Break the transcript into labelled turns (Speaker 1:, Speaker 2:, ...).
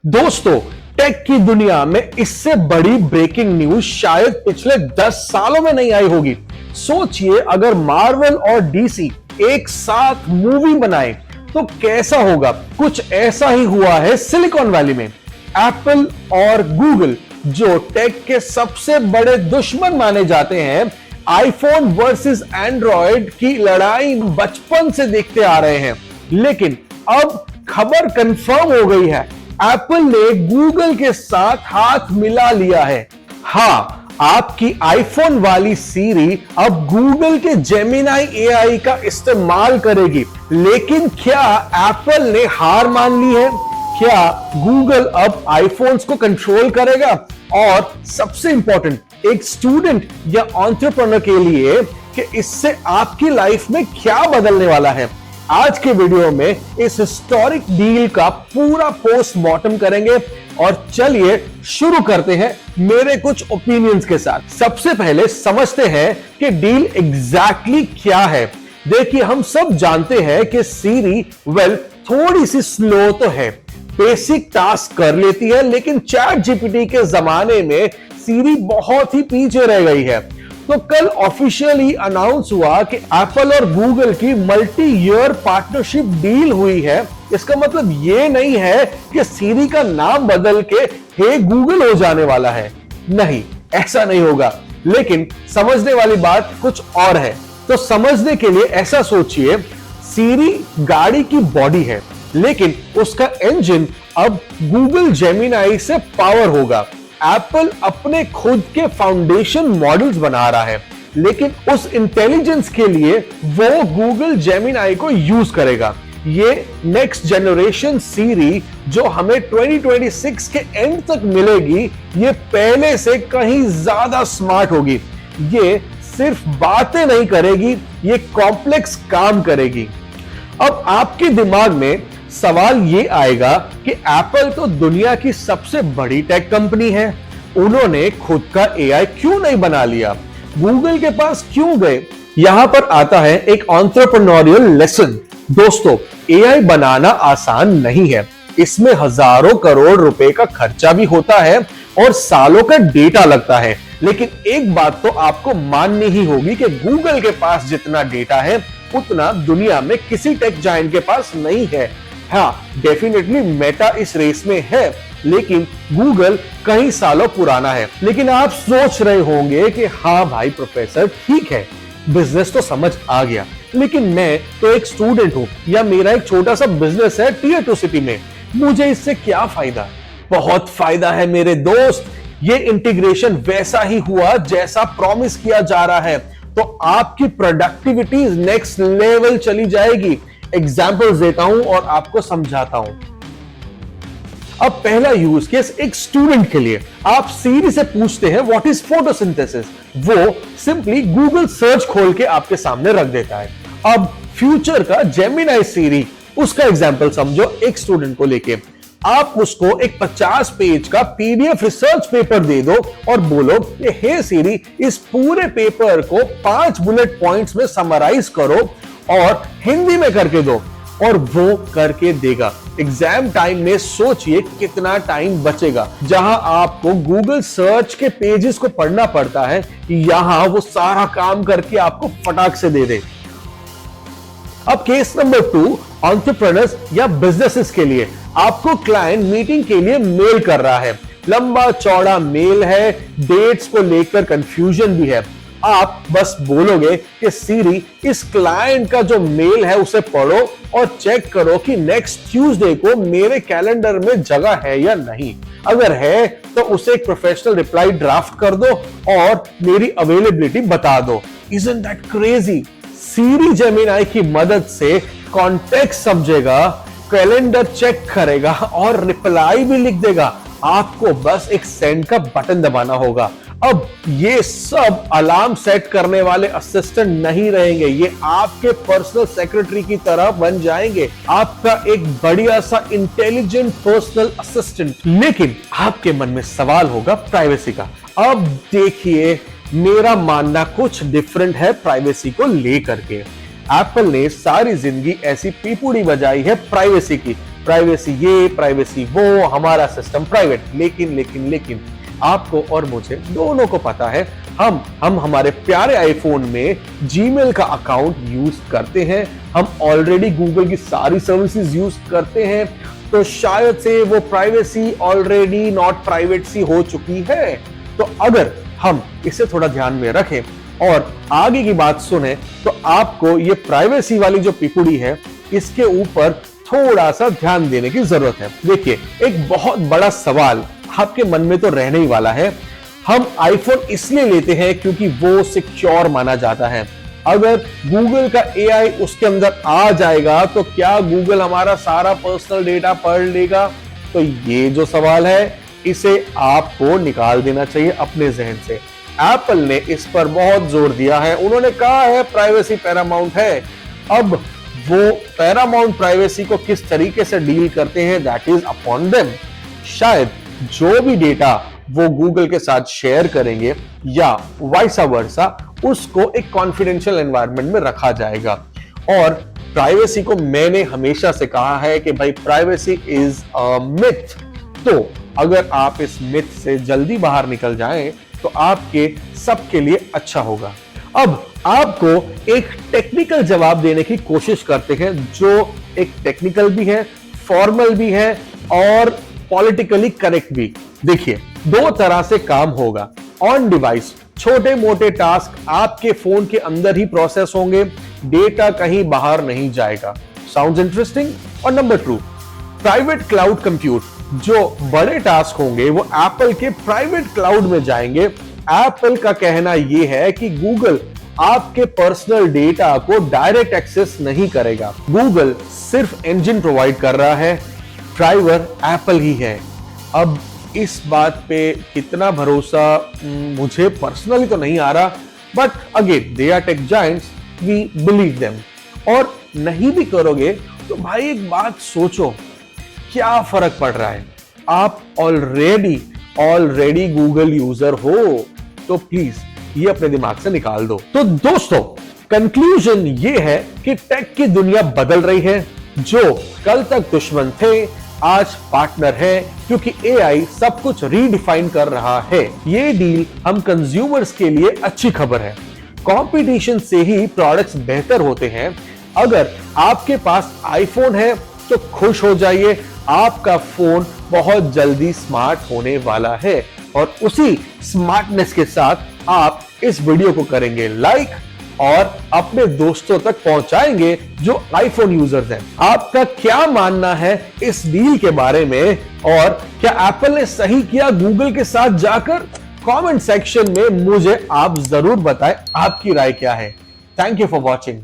Speaker 1: दोस्तों, टेक की दुनिया में इससे बड़ी ब्रेकिंग न्यूज शायद पिछले 10 सालों में नहीं आई होगी। सोचिए, अगर मार्वल और डीसी एक साथ मूवी बनाए तो कैसा होगा। कुछ ऐसा ही हुआ है सिलिकॉन वैली में। एप्पल और गूगल, जो टेक के सबसे बड़े दुश्मन माने जाते हैं, आईफोन वर्सेस एंड्रॉयड की लड़ाई बचपन से देखते आ रहे हैं। लेकिन अब खबर कंफर्म हो गई है, एप्पल ने गूगल के साथ हाथ मिला लिया है। हाँ, आपकी आईफोन वाली सीरी अब गूगल के जेमिनाई एआई का इस्तेमाल करेगी। लेकिन क्या एप्पल ने हार मान ली है? क्या गूगल अब आईफोन्स को कंट्रोल करेगा? और सबसे इंपॉर्टेंट, एक स्टूडेंट या एंटरप्रेन्योर के लिए कि इससे आपकी लाइफ में क्या बदलने वाला है। आज के वीडियो में इस हिस्टोरिक डील का पूरा पोस्टमार्टम करेंगे। और चलिए शुरू करते हैं मेरे कुछ ओपिनियंस के साथ। सबसे पहले समझते हैं कि डील एग्जैक्टली क्या है। देखिए, हम सब जानते हैं कि सीरी थोड़ी सी स्लो तो है, बेसिक टास्क कर लेती है, लेकिन चैट जीपीटी के जमाने में सीरी बहुत ही पीछे रह गई है। तो कल ऑफिशियली अनाउंस हुआ कि एप्पल और गूगल की मल्टी ईयर पार्टनरशिप डील हुई है। इसका मतलब यह नहीं है कि सीरी का नाम बदल के हे गूगल हो जाने वाला है। नहीं, ऐसा नहीं होगा। लेकिन समझने वाली बात कुछ और है। तो समझने के लिए ऐसा सोचिए, सीरी गाड़ी की बॉडी है, लेकिन उसका इंजन अब गूगल जेमिनाई से पावर होगा। एप्पल अपने खुद के फाउंडेशन मॉडल्स बना रहा है, लेकिन उस इंटेलिजेंस के लिए वो गूगल जेमिनाई को यूज करेगा। ये नेक्स्ट जनरेशन सीरी जो हमें 2026 के एंड तक मिलेगी, ये पहले से कहीं ज्यादा स्मार्ट होगी। ये सिर्फ बातें नहीं करेगी, ये कॉम्प्लेक्स काम करेगी। अब आपके दिमाग में सवाल ये आएगा कि एप्पल तो दुनिया की सबसे बड़ी टेक कंपनी है, उन्होंने खुद का एआई क्यों नहीं बना लिया? गूगल के पास क्यों गए? यहां पर आता है एक एंटरप्रेन्योरियल लेसन। दोस्तों, एआई बनाना आसान नहीं है। इसमें हजारों करोड़ रुपए का खर्चा भी होता है और सालों का डेटा लगता है। लेकिन एक बात तो आपको माननी ही होगी कि गूगल के पास जितना डेटा है, उतना दुनिया में किसी टेक जायंट के पास नहीं है। हाँ, डेफिनेटली मेटा इस रेस में है, लेकिन गूगल कई सालों पुराना है। लेकिन आप सोच रहे होंगे कि हाँ भाई प्रोफेसर, ठीक है, बिजनेस तो समझ आ गया, लेकिन मैं तो एक स्टूडेंट हूं या मेरा एक छोटा सा बिजनेस है टियर 2 सिटी में, मुझे इससे क्या फायदा? बहुत फायदा है मेरे दोस्त। ये इंटीग्रेशन वैसा ही हुआ जैसा प्रॉमिस किया जा रहा है, तो आपकी प्रोडक्टिविटी नेक्स्ट लेवल चली जाएगी। एग्जाम्पल्स देता हूं और आपको समझाता हूं। अब पहला यूज केस एक स्टूडेंट के लिए। आप सीरी से पूछते हैं व्हाट इज फोटोसिंथेसिस, वो सिंपली गूगल सर्च खोल के आपके सामने रख देता है। अब फ्यूचर का जेमिनाई सीरी, उसका एग्जाम्पल समझो। एक स्टूडेंट को लेके आप उसको एक 50 पेज का पीडीएफ रिसर्च पेपर दे दो और बोलो कि हे सीरी, इस पूरे पेपर को 5 बुलेट पॉइंट्स में समराइज करो और हिंदी में करके दो, और वो करके देगा। एग्जाम टाइम में सोचिए कितना टाइम बचेगा। जहां आपको गूगल सर्च के पेजेस को पढ़ना पड़ता है, यहां वो सारा काम करके आपको फटाक से दे दे। अब केस नंबर 2, एंटरप्रेन्योर्स या बिजनेसेस के लिए। आपको क्लाइंट मीटिंग के लिए मेल कर रहा है, लंबा चौड़ा मेल है, डेट्स को लेकर कंफ्यूजन भी है। आप बस बोलोगे कि सीरी, इस क्लाइंट का जो मेल है उसे पढ़ो और चेक करो कि नेक्स्ट ट्यूसडे को मेरे कैलेंडर में जगह है या नहीं। अगर है तो उसे एक प्रोफेशनल रिप्लाई ड्राफ्ट कर दो और मेरी अवेलेबिलिटी बता दो। Isn't that crazy? Siri Gemini की मदद से कॉन्टेक्स्ट समझेगा, कैलेंडर चेक करेगा और रिप्लाई भी लिख देगा। आपको बस एक सेंड का बटन दबाना होगा। अब ये सब अलार्म सेट करने वाले असिस्टेंट नहीं रहेंगे, ये आपके पर्सनल सेक्रेटरी की तरह बन जाएंगे, आपका एक बढ़िया सा इंटेलिजेंट पर्सनल असिस्टेंट। लेकिन आपके मन में सवाल होगा प्राइवेसी का। अब देखिए, मेरा मानना कुछ डिफरेंट है प्राइवेसी को लेकर के। एप्पल ने सारी जिंदगी ऐसी पीपुड़ी बजाई है प्राइवेसी की, प्राइवेसी ये, प्राइवेसी वो, हमारा सिस्टम प्राइवेट। लेकिन लेकिन लेकिन आपको और मुझे दोनों को पता है, हम हमारे प्यारे आईफोन में जीमेल का अकाउंट यूज करते हैं, हम ऑलरेडी गूगल की सारी सर्विसेज यूज करते हैं, तो शायद से वो प्राइवेसी ऑलरेडी नॉट प्राइवेट सी हो चुकी है। तो अगर हम इसे थोड़ा ध्यान में रखें और आगे की बात सुने, तो आपको ये प्राइवेसी वाली जो पिकुड़ी है, इसके ऊपर थोड़ा सा ध्यान देने की जरूरत है। देखिए, एक बहुत बड़ा सवाल आपके मन में तो रहने ही वाला है। हम आईफोन इसलिए लेते हैं क्योंकि वो सिक्योर माना जाता है। अगर गूगल का एआई उसके अंदर आ जाएगा तो क्या गूगल हमारा सारा पर्सनल डेटा पढ़ लेगा? तो ये जो सवाल है, इसे आपको निकाल देना चाहिए अपने जहन से। एप्पल ने इस पर बहुत जोर दिया है, उन्होंने कहा है प्राइवेसी पैरामाउंट है। अब वो पैरामाउंट प्राइवेसी को किस तरीके से डील करते हैं, दैट इज अपॉन देम। शायद जो भी डेटा वो गूगल के साथ शेयर करेंगे या वाइस वर्सा, उसको एक कॉन्फिडेंशियल एनवायरनमेंट में रखा जाएगा। और प्राइवेसी को मैंने हमेशा से कहा है कि भाई प्राइवेसी इज अ मिथ। तो अगर आप इस मिथ से जल्दी बाहर निकल जाएं तो आपके सबके लिए अच्छा होगा। अब आपको एक टेक्निकल जवाब देने की कोशिश करते हैं, जो एक टेक्निकल भी है, फॉर्मल भी है और पॉलिटिकली करेक्ट भी। देखिए, दो तरह से काम होगा। ऑन डिवाइस छोटे मोटे टास्क आपके फोन के अंदर ही प्रोसेस होंगे, डेटा कहीं बाहर नहीं जाएगा। Sounds interesting? और नंबर 2, प्राइवेट क्लाउड कंप्यूट, जो बड़े टास्क होंगे वो एप्पल के प्राइवेट क्लाउड में जाएंगे। एप्पल का कहना यह है कि गूगल आपके पर्सनल डेटा को डायरेक्ट एक्सेस नहीं करेगा। गूगल सिर्फ इंजन प्रोवाइड कर रहा है, ड्राइवर एप्पल ही है। अब इस बात पे कितना भरोसा मुझे पर्सनली तो नहीं आ रहा, but again they are tech giants, we believe them. और नहीं भी करोगे तो भाई एक बात सोचो, क्या फर्क पड़ रहा है? आप ऑलरेडी गूगल यूजर हो, तो प्लीज ये अपने दिमाग से निकाल दो। तो दोस्तों, कंक्लूजन ये है कि टेक की दुनिया बदल रही है। जो कल तक दुश्मन थे आज पार्टनर है, क्योंकि एआई सब कुछ रीडिफाइन कर रहा है। ये डील हम कंज्यूमर्स के लिए अच्छी खबर है। कंपटीशन से ही प्रोडक्ट्स बेहतर होते हैं। अगर आपके पास आईफोन है तो खुश हो जाइए, आपका फोन बहुत जल्दी स्मार्ट होने वाला है। और उसी स्मार्टनेस के साथ आप इस वीडियो को करेंगे लाइक और अपने दोस्तों तक पहुंचाएंगे जो आईफोन यूजर्स हैं। आपका क्या मानना है इस डील के बारे में, और क्या एप्पल ने सही किया गूगल के साथ जाकर? कमेंट सेक्शन में मुझे आप जरूर बताएं आपकी राय क्या है। Thank you for watching.